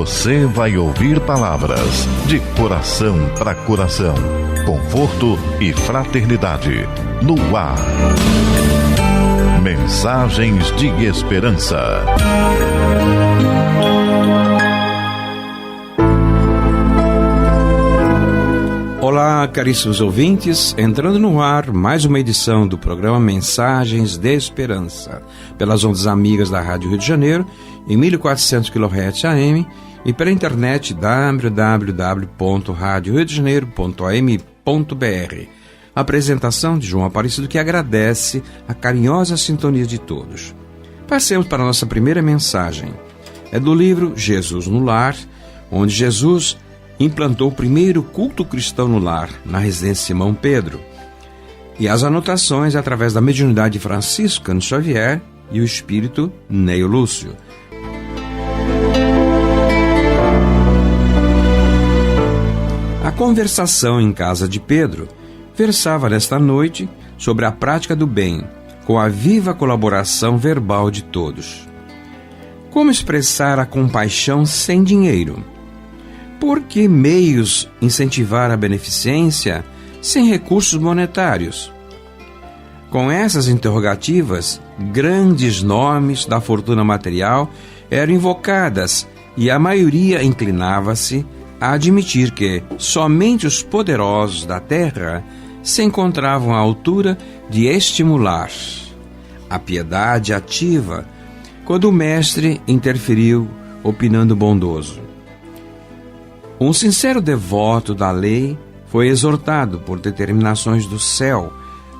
Você vai ouvir palavras de coração para coração, conforto e fraternidade, no ar. Mensagens de esperança. Olá, caríssimos ouvintes, entrando no ar mais uma edição do programa Mensagens de Esperança, pelas ondas amigas da Rádio Rio de Janeiro, em 1400 kHz AM e pela internet www.radioriodejaneiro.am.br. Apresentação de João Aparecido, que agradece a carinhosa sintonia de todos. Passemos para a nossa primeira mensagem. É do livro Jesus no Lar, onde Jesus implantou o primeiro culto cristão no lar, na residência Simão Pedro. E as anotações através da mediunidade de Francisco Cândido Xavier e o espírito Neio Lúcio. A conversação em casa de Pedro versava nesta noite sobre a prática do bem, com a viva colaboração verbal de todos. Como expressar a compaixão sem dinheiro? Por que meios incentivar a beneficência sem recursos monetários? Com essas interrogativas, grandes nomes da fortuna material eram invocadas e a maioria inclinava-se a admitir que somente os poderosos da terra se encontravam à altura de estimular a piedade ativa quando o mestre interferiu, opinando bondoso. Um sincero devoto da lei foi exortado por determinações do céu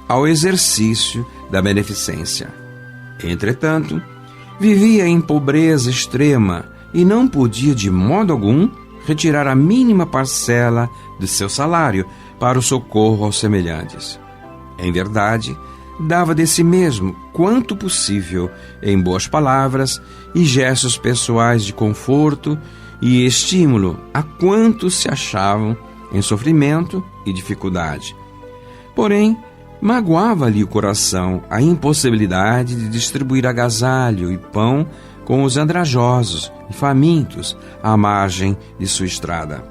ao exercício da beneficência. Entretanto, vivia em pobreza extrema e não podia de modo algum retirar a mínima parcela de seu salário para o socorro aos semelhantes. Em verdade, dava de si mesmo quanto possível em boas palavras e gestos pessoais de conforto e estímulo a quantos se achavam em sofrimento e dificuldade. Porém, magoava-lhe o coração a impossibilidade de distribuir agasalho e pão com os andrajosos e famintos à margem de sua estrada.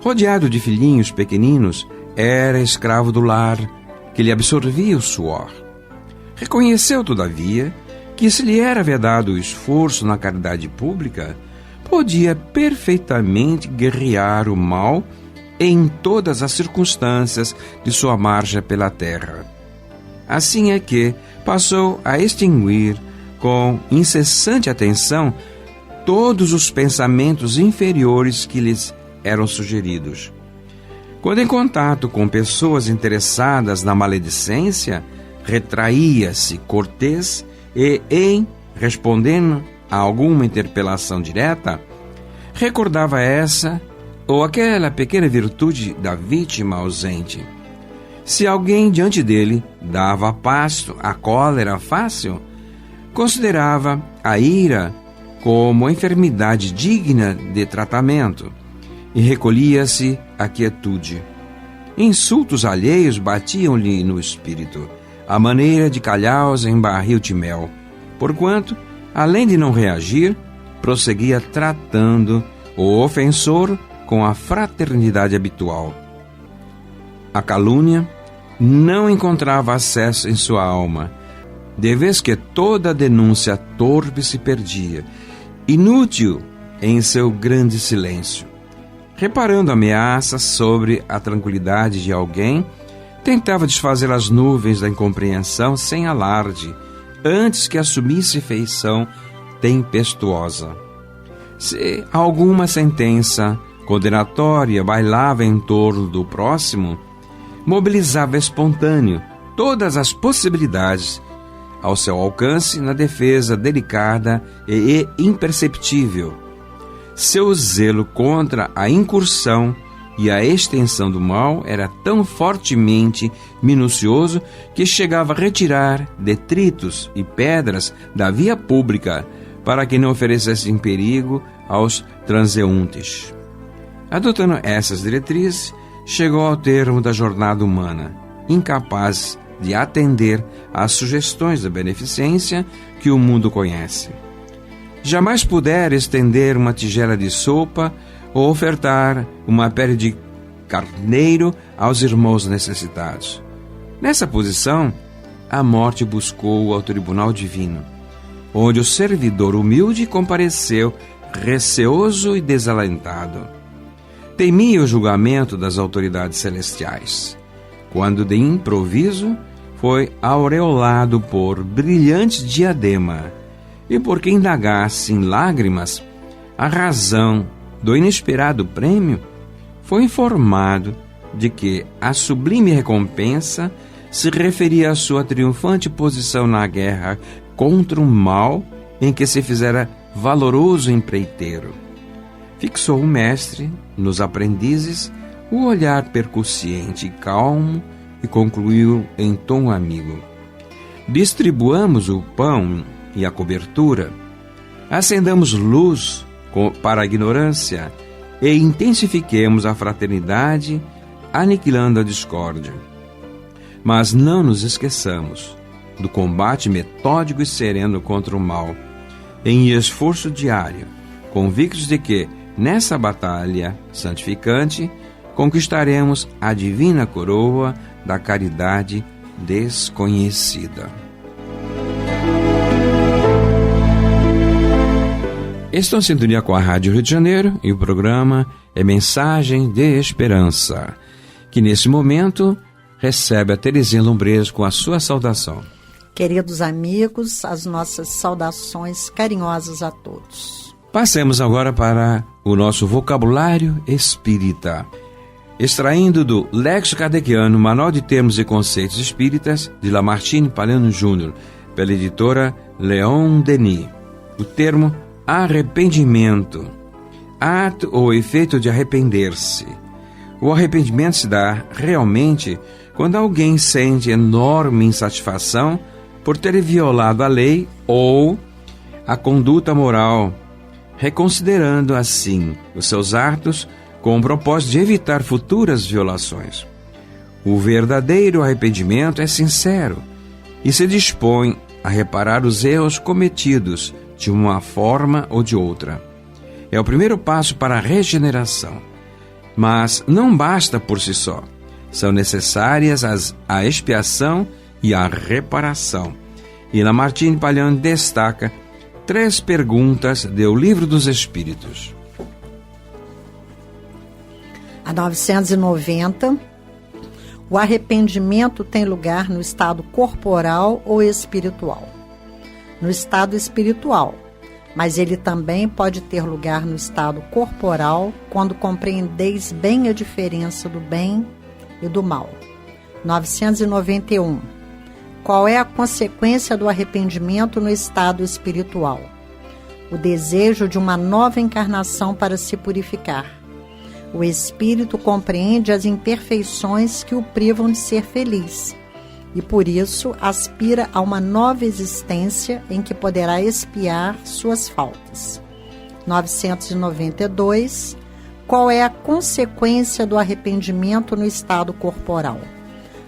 Rodeado de filhinhos pequeninos, era escravo do lar, que lhe absorvia o suor. Reconheceu, todavia, que se lhe era vedado o esforço na caridade pública, podia perfeitamente guerrear o mal em todas as circunstâncias de sua marcha pela terra. Assim é que passou a extinguir com incessante atenção todos os pensamentos inferiores que lhes eram sugeridos. Quando em contato com pessoas interessadas na maledicência, retraía-se cortês e, em respondendo a alguma interpelação direta, recordava essa ou aquela pequena virtude da vítima ausente. Se alguém diante dele dava pasto à cólera fácil, considerava a ira como enfermidade digna de tratamento e recolhia-se à quietude. Insultos alheios batiam-lhe no espírito, à maneira de calhaus em barril de mel, porquanto, além de não reagir, prosseguia tratando o ofensor com a fraternidade habitual. A calúnia não encontrava acesso em sua alma, de vez que toda denúncia torpe se perdia, inútil em seu grande silêncio. Reparando ameaças sobre a tranquilidade de alguém, tentava desfazer as nuvens da incompreensão sem alarde, antes que assumisse feição tempestuosa. Se alguma sentença condenatória bailava em torno do próximo, mobilizava espontâneo todas as possibilidades ao seu alcance na defesa delicada e imperceptível. Seu zelo contra a incursão e a extensão do mal era tão fortemente minucioso que chegava a retirar detritos e pedras da via pública para que não oferecessem perigo aos transeuntes. Adotando essas diretrizes, chegou ao termo da jornada humana, incapaz de atender às sugestões da beneficência que o mundo conhece. jamais pudera estender uma tigela de sopa ou ofertar uma pele de carneiro aos irmãos necessitados. Nessa posição, a morte buscou ao tribunal divino, onde o servidor humilde compareceu receoso e desalentado. Temia o julgamento das autoridades celestiais, quando de improviso foi aureolado por brilhante diadema, e por quem indagasse em lágrimas a razão do inesperado prêmio, foi informado de que a sublime recompensa se referia à sua triunfante posição na guerra contra o mal em que se fizera valoroso empreiteiro. Fixou o mestre nos aprendizes o olhar percussiente e calmo e concluiu em tom amigo: distribuamos o pão e a cobertura, acendamos luz para a ignorância e intensifiquemos a fraternidade, aniquilando a discórdia. Mas não nos esqueçamos do combate metódico e sereno contra o mal, em esforço diário, convictos de que, nessa batalha santificante, conquistaremos a divina coroa da caridade desconhecida. Estou em sintonia com a Rádio Rio de Janeiro e o programa é Mensagem de Esperança, que nesse momento recebe a Terezinha Lumbrejo com a sua saudação. Queridos amigos, as nossas saudações carinhosas a todos. Passemos agora para o nosso vocabulário espírita. Extraindo do Lexo Kardeciano, Manual de Termos e Conceitos Espíritas, de Lamartine Palhano Júnior, pela editora Leon Denis. O termo arrependimento, ato ou efeito de arrepender-se. O arrependimento se dá realmente quando alguém sente enorme insatisfação por ter violado a lei ou a conduta moral, reconsiderando assim os seus atos com o propósito de evitar futuras violações. O verdadeiro arrependimento é sincero e se dispõe a reparar os erros cometidos de uma forma ou de outra. É o primeiro passo para a regeneração. Mas não basta por si só. São necessárias a expiação e a reparação. E Lamartine Palhano destaca 3 perguntas do Livro dos Espíritos. A 990, o arrependimento tem lugar no estado corporal ou espiritual? No estado espiritual, mas ele também pode ter lugar no estado corporal quando compreendeis bem a diferença do bem e do mal. 991. Qual é a consequência do arrependimento no estado espiritual? O desejo de uma nova encarnação para se purificar. O espírito compreende as imperfeições que o privam de ser feliz e, por isso, aspira a uma nova existência em que poderá expiar suas faltas. 992. Qual é a consequência do arrependimento no estado corporal?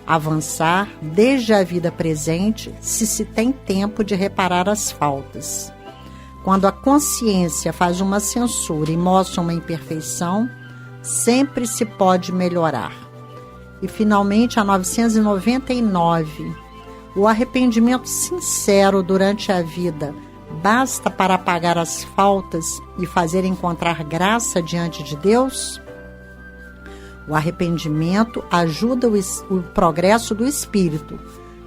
Avançar desde a vida presente se tem tempo de reparar as faltas. Quando a consciência faz uma censura e mostra uma imperfeição, sempre se pode melhorar. E, finalmente, a 999. O arrependimento sincero durante a vida basta para apagar as faltas e fazer encontrar graça diante de Deus? O arrependimento ajuda o progresso do espírito,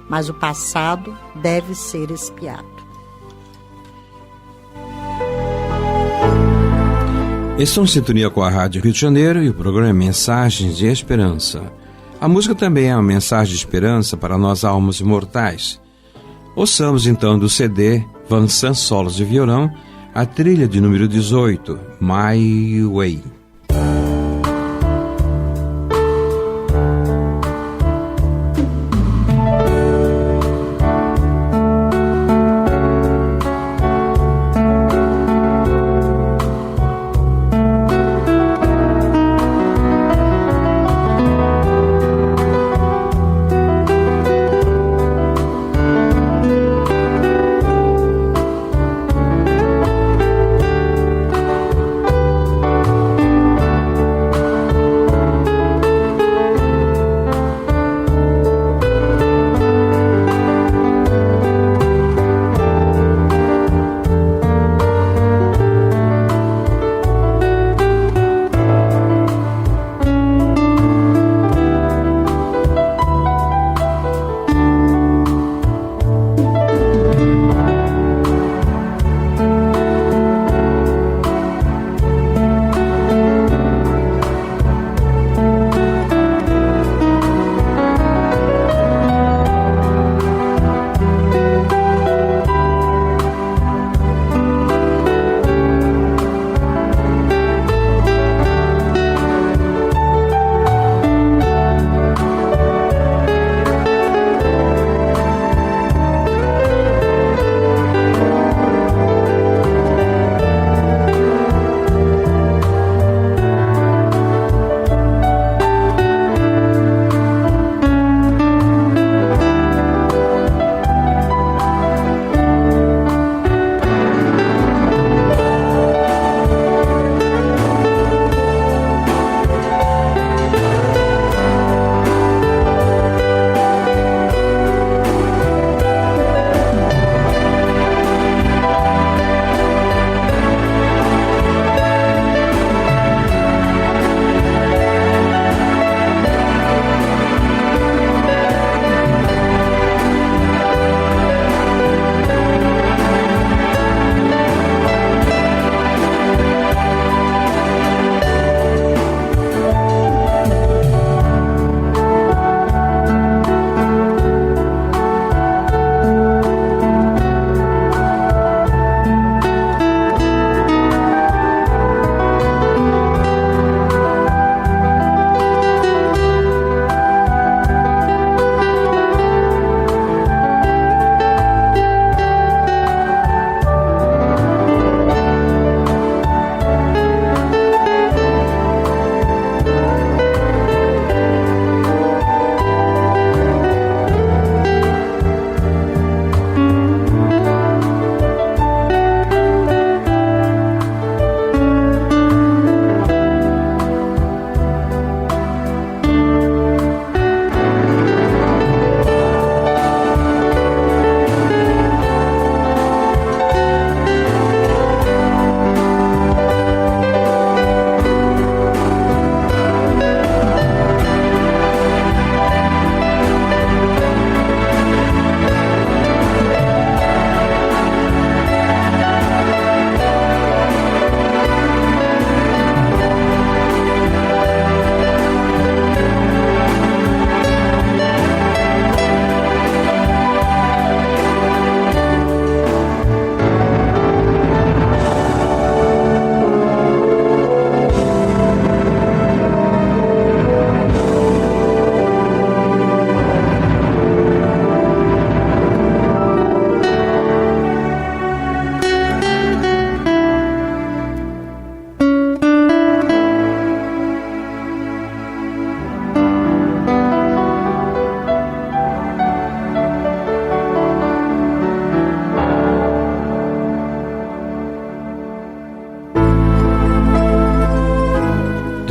mas o passado deve ser expiado. Estão em sintonia com a Rádio Rio de Janeiro e o programa é Mensagens de Esperança. A música também é uma mensagem de esperança para nós almas imortais. Ouçamos então do CD Vansan Solos de Violão, a trilha de número 18, My Way.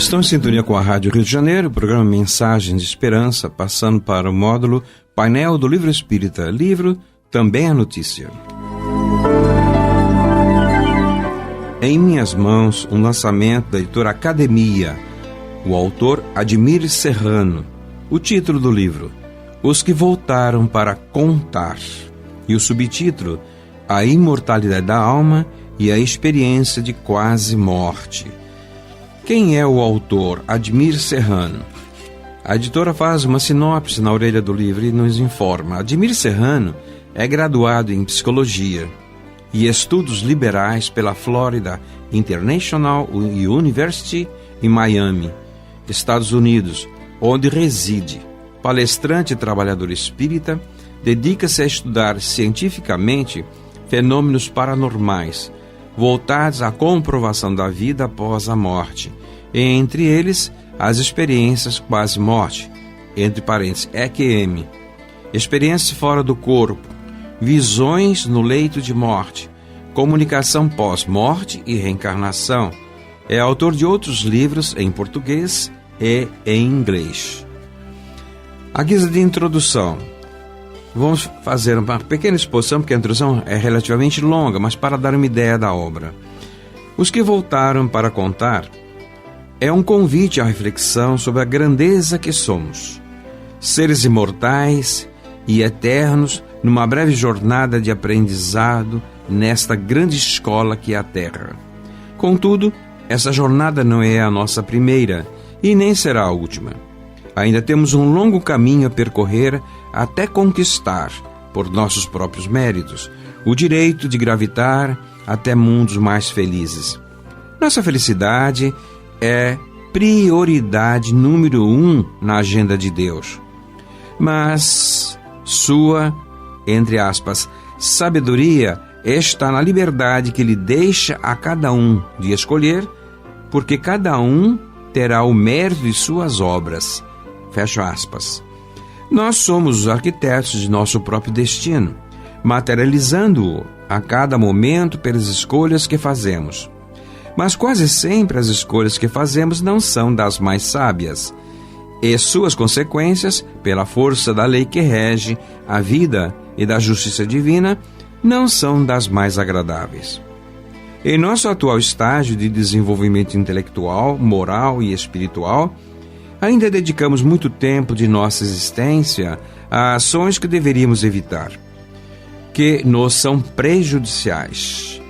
Estão em sintonia com a Rádio Rio de Janeiro, o programa Mensagens de Esperança, passando para o módulo Painel do Livro Espírita, livro Também a Notícia. Em minhas mãos, um lançamento da editora Academia, o autor Admir Serrano. O título do livro, Os que Voltaram para Contar, e o subtítulo, A Imortalidade da Alma e a Experiência de Quase Morte. Quem é o autor? Admir Serrano. A editora faz uma sinopse na orelha do livro e nos informa. Admir Serrano é graduado em Psicologia e Estudos Liberais pela Florida International University em Miami, Estados Unidos, onde reside. Palestrante e trabalhador espírita, dedica-se a estudar cientificamente fenômenos paranormais, voltados à comprovação da vida após a morte, entre eles as experiências quase-morte, entre parênteses, EQM, experiências fora do corpo, visões no leito de morte, comunicação pós-morte e reencarnação. É autor de outros livros em português e em inglês. A guisa de introdução, vamos fazer uma pequena exposição, porque a introdução é relativamente longa, mas para dar uma ideia da obra. Os que voltaram para contar é um convite à reflexão sobre a grandeza que somos, seres imortais e eternos numa breve jornada de aprendizado nesta grande escola que é a Terra. Contudo, essa jornada não é a nossa primeira e nem será a última. Ainda temos um longo caminho a percorrer até conquistar, por nossos próprios méritos, o direito de gravitar até mundos mais felizes. Nossa felicidade é prioridade número 1 na agenda de Deus. Mas sua, entre aspas, sabedoria está na liberdade que Ele deixa a cada um de escolher, porque cada um terá o mérito de suas obras. Fecha aspas. Nós somos os arquitetos de nosso próprio destino, materializando-o a cada momento pelas escolhas que fazemos. Mas quase sempre as escolhas que fazemos não são das mais sábias, e suas consequências, pela força da lei que rege a vida e da justiça divina, não são das mais agradáveis. Em nosso atual estágio de desenvolvimento intelectual, moral e espiritual, ainda dedicamos muito tempo de nossa existência a ações que deveríamos evitar, que nos são prejudiciais,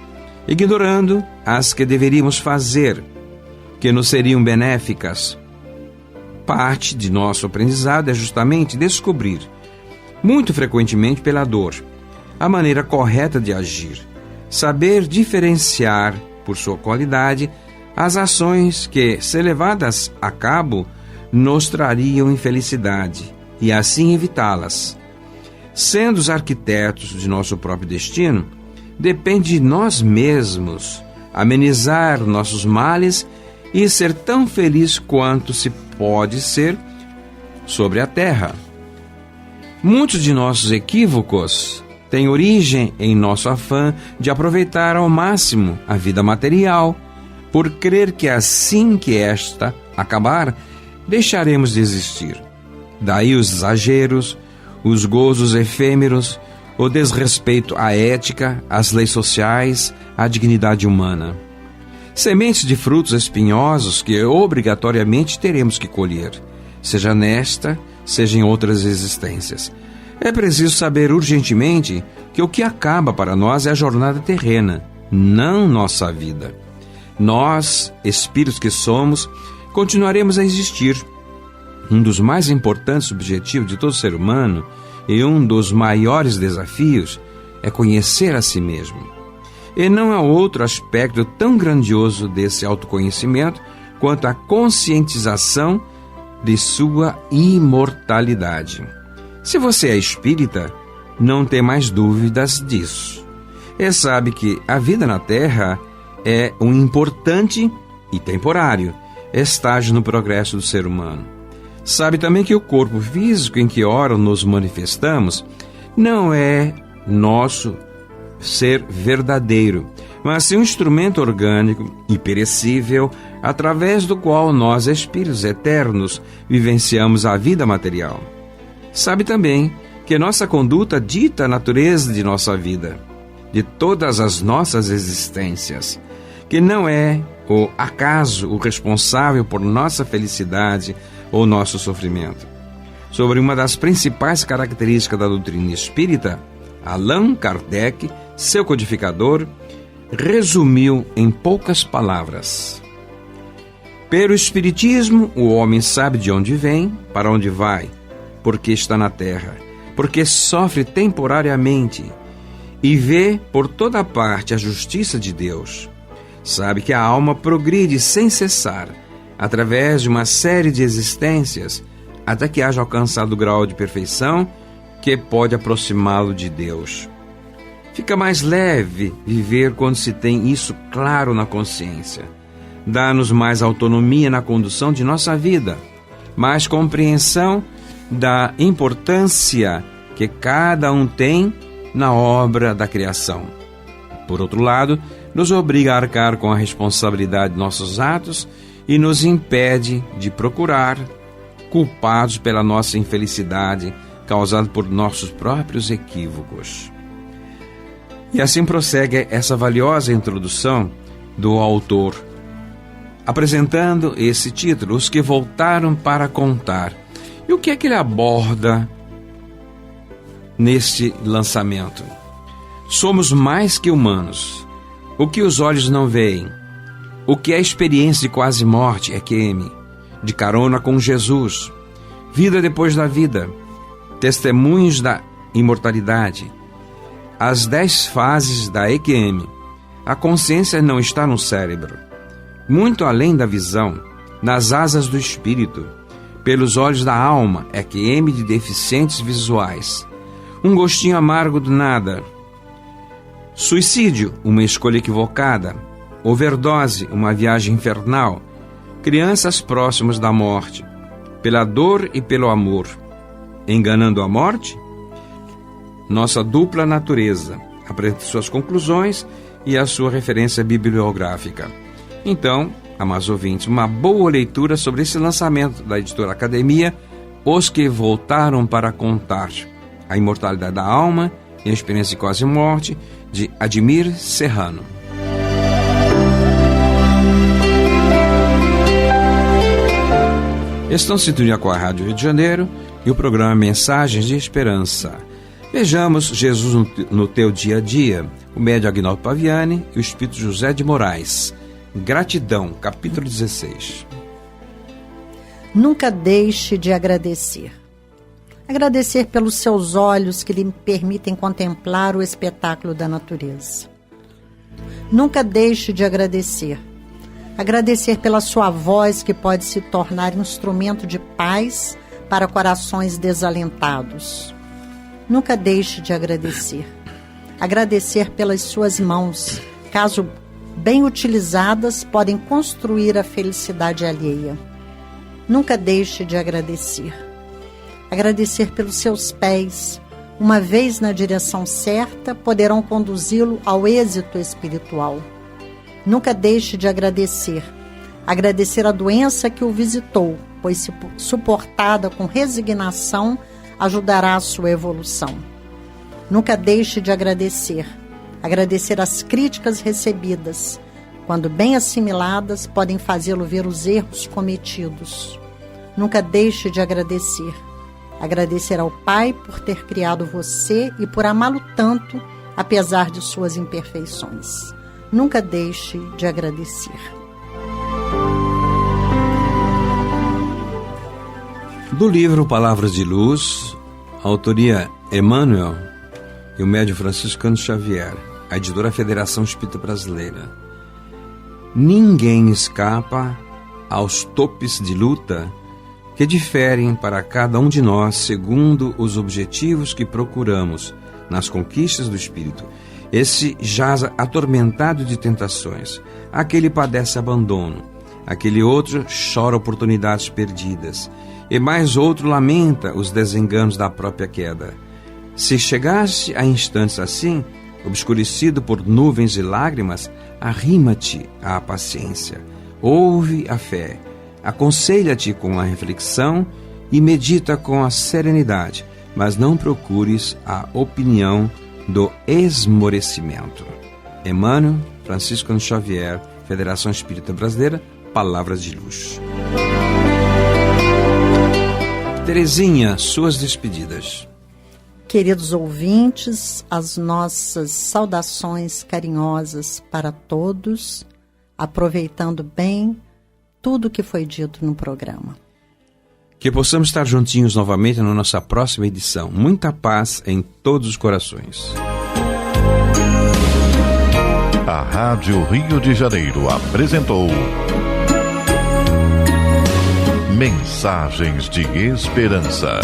ignorando as que deveríamos fazer, que nos seriam benéficas. Parte de nosso aprendizado é justamente descobrir, muito frequentemente pela dor, a maneira correta de agir, saber diferenciar, por sua qualidade, as ações que, se levadas a cabo, nos trariam infelicidade e assim evitá-las. Sendo os arquitetos de nosso próprio destino, depende de nós mesmos amenizar nossos males e ser tão feliz quanto se pode ser sobre a terra. Muitos de nossos equívocos têm origem em nosso afã de aproveitar ao máximo a vida material, por crer que assim que esta acabar, deixaremos de existir. Daí os exageros, os gozos efêmeros, o desrespeito à ética, às leis sociais, à dignidade humana. Sementes de frutos espinhosos que obrigatoriamente teremos que colher, seja nesta, seja em outras existências. É preciso saber urgentemente que o que acaba para nós é a jornada terrena, não nossa vida. Nós, espíritos que somos, continuaremos a existir. Um dos mais importantes objetivos de todo ser humano e um dos maiores desafios é conhecer a si mesmo. E não há outro aspecto tão grandioso desse autoconhecimento quanto a conscientização de sua imortalidade. Se você é espírita, não tem mais dúvidas disso. E sabe que a vida na Terra é um importante e temporário estágio no progresso do ser humano. Sabe também que o corpo físico em que ora nos manifestamos não é nosso ser verdadeiro, mas sim um instrumento orgânico e perecível através do qual nós, espíritos eternos, vivenciamos a vida material. Sabe também que nossa conduta dita a natureza de nossa vida, de todas as nossas existências, que não é o acaso o responsável por nossa felicidade ou nosso sofrimento. Sobre uma das principais características da doutrina espírita, Allan Kardec, seu codificador, resumiu em poucas palavras: pelo Espiritismo, o homem sabe de onde vem, para onde vai, porque está na terra, porque sofre temporariamente e vê por toda parte a justiça de Deus. Sabe que a alma progride sem cessar, através de uma série de existências, até que haja alcançado o grau de perfeição que pode aproximá-lo de Deus. Fica mais leve viver quando se tem isso claro na consciência. Dá-nos mais autonomia na condução de nossa vida, mais compreensão da importância que cada um tem na obra da criação. Por outro lado, nos obriga a arcar com a responsabilidade de nossos atos e nos impede de procurar culpados pela nossa infelicidade causada por nossos próprios equívocos. E assim prossegue essa valiosa introdução do autor, apresentando esse título, Os que Voltaram para Contar. E o que é que ele aborda neste lançamento? Somos mais que humanos. O que os olhos não veem, o que é a experiência de quase morte, EQM, de carona com Jesus, vida depois da vida, testemunhos da imortalidade, as 10 fases da EQM. A consciência não está no cérebro, muito além da visão, nas asas do espírito, pelos olhos da alma, EQM de deficientes visuais. Um gostinho amargo do nada. Suicídio, uma escolha equivocada. Overdose, uma viagem infernal. Crianças próximas da morte, pela dor e pelo amor. Enganando a morte? Nossa dupla natureza. Apresenta suas conclusões e a sua referência bibliográfica. Então, amados ouvintes, uma boa leitura sobre esse lançamento da editora Academia, Os que Voltaram para Contar, a imortalidade da alma e a experiência de quase morte, de Admir Serrano. Estão em sintonia com a Rádio Rio de Janeiro e o programa Mensagens de Esperança. Vejamos Jesus no teu dia a dia, o médium Agnaldo Paviani e o Espírito José de Moraes. Gratidão, capítulo 16. Nunca deixe de agradecer. Agradecer pelos seus olhos que lhe permitem contemplar o espetáculo da natureza. Nunca deixe de agradecer. Agradecer pela sua voz que pode se tornar instrumento de paz para corações desalentados. Nunca deixe de agradecer. Agradecer pelas suas mãos, caso bem utilizadas, podem construir a felicidade alheia. Nunca deixe de agradecer. Agradecer pelos seus pés, uma vez na direção certa, poderão conduzi-lo ao êxito espiritual. Nunca deixe de agradecer. Agradecer a doença que o visitou, pois se suportada com resignação, ajudará a sua evolução. Nunca deixe de agradecer. Agradecer as críticas recebidas, quando bem assimiladas, podem fazê-lo ver os erros cometidos. Nunca deixe de agradecer. Agradecer ao Pai por ter criado você e por amá-lo tanto, apesar de suas imperfeições. Nunca deixe de agradecer. Do livro Palavras de Luz, autoria Emmanuel e o médium Franciscano Xavier, a editora Federação Espírita Brasileira. Ninguém escapa aos topes de luta que diferem para cada um de nós segundo os objetivos que procuramos nas conquistas do espírito. Esse jaz atormentado de tentações, aquele padece abandono, aquele outro chora oportunidades perdidas, e mais outro lamenta os desenganos da própria queda. Se chegasse a instantes assim, obscurecido por nuvens de lágrimas, arrima-te à paciência, ouve a fé, aconselha-te com a reflexão e medita com a serenidade, mas não procures a opinião do esmorecimento. Emmanuel, Francisco Xavier, Federação Espírita Brasileira, Palavras de Luz. Terezinha, suas despedidas. Queridos ouvintes, as nossas saudações carinhosas para todos, aproveitando bem tudo que foi dito no programa. Que possamos estar juntinhos novamente na nossa próxima edição. Muita paz em todos os corações. A Rádio Rio de Janeiro apresentou Mensagens de Esperança.